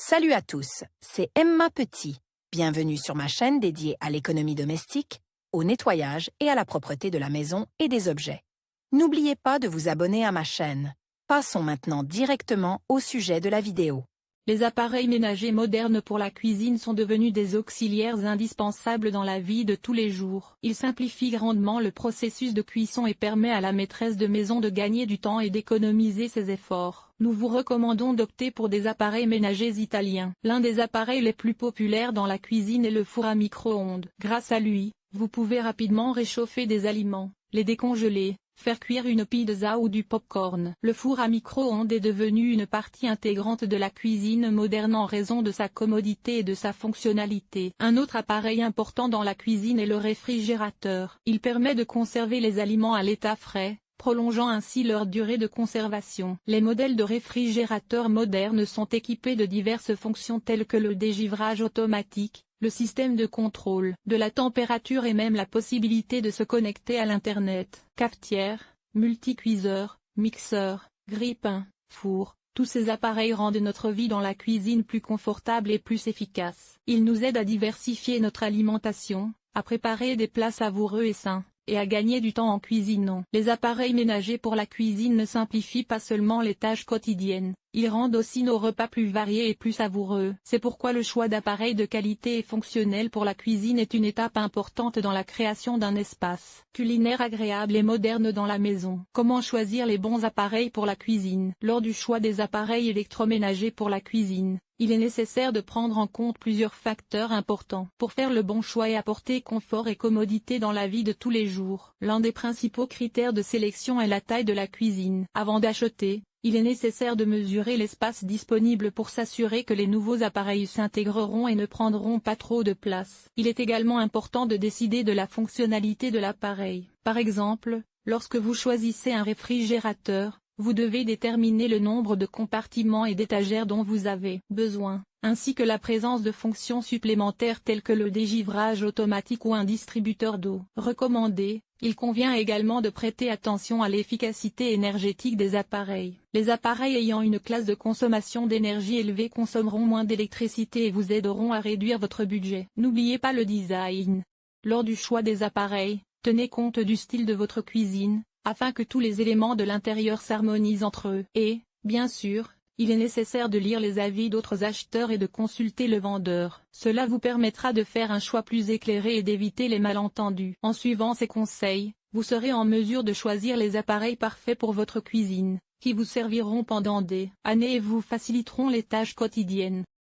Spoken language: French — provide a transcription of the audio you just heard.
Salut à tous, c'est Emma Petit. Bienvenue sur ma chaîne dédiée à l'économie domestique, au nettoyage et à la propreté de la maison et des objets. N'oubliez pas de vous abonner à ma chaîne. Passons maintenant directement au sujet de la vidéo. Les appareils ménagers modernes pour la cuisine sont devenus des auxiliaires indispensables dans la vie de tous les jours. Ils simplifient grandement le processus de cuisson et permettent à la maîtresse de maison de gagner du temps et d'économiser ses efforts. Nous vous recommandons d'opter pour des appareils ménagers italiens. L'un des appareils les plus populaires dans la cuisine est le four à micro-ondes. Grâce à lui, vous pouvez rapidement réchauffer des aliments, les décongeler, faire cuire une pizza ou du pop-corn. Le four à micro-ondes est devenu une partie intégrante de la cuisine moderne en raison de sa commodité et de sa fonctionnalité. Un autre appareil important dans la cuisine est le réfrigérateur. Il permet de conserver les aliments à l'état frais, prolongeant ainsi leur durée de conservation. Les modèles de réfrigérateurs modernes sont équipés de diverses fonctions telles que le dégivrage automatique, le système de contrôle de la température et même la possibilité de se connecter à l'Internet. Cafetière, multicuiseur, mixeur, grille-pain, four, tous ces appareils rendent notre vie dans la cuisine plus confortable et plus efficace. Ils nous aident à diversifier notre alimentation, à préparer des plats savoureux et sains, et à gagner du temps en cuisinant. Les appareils ménagers pour la cuisine ne simplifient pas seulement les tâches quotidiennes, ils rendent aussi nos repas plus variés et plus savoureux. C'est pourquoi le choix d'appareils de qualité et fonctionnels pour la cuisine est une étape importante dans la création d'un espace culinaire agréable et moderne dans la maison. Comment choisir les bons appareils pour la cuisine? Lors du choix des appareils électroménagers pour la cuisine, il est nécessaire de prendre en compte plusieurs facteurs importants pour faire le bon choix et apporter confort et commodité dans la vie de tous les jours. L'un des principaux critères de sélection est la taille de la cuisine. Avant d'acheter, il est nécessaire de mesurer l'espace disponible pour s'assurer que les nouveaux appareils s'intégreront et ne prendront pas trop de place. Il est également important de décider de la fonctionnalité de l'appareil. Par exemple, lorsque vous choisissez un réfrigérateur, vous devez déterminer le nombre de compartiments et d'étagères dont vous avez besoin, ainsi que la présence de fonctions supplémentaires telles que le dégivrage automatique ou un distributeur d'eau. Recommandé, il convient également de prêter attention à l'efficacité énergétique des appareils. Les appareils ayant une classe de consommation d'énergie élevée consommeront moins d'électricité et vous aideront à réduire votre budget. N'oubliez pas le design. Lors du choix des appareils, tenez compte du style de votre cuisine, afin que tous les éléments de l'intérieur s'harmonisent entre eux. Et, bien sûr, il est nécessaire de lire les avis d'autres acheteurs et de consulter le vendeur. Cela vous permettra de faire un choix plus éclairé et d'éviter les malentendus. En suivant ces conseils, vous serez en mesure de choisir les appareils parfaits pour votre cuisine, qui vous serviront pendant des années et vous faciliteront les tâches quotidiennes.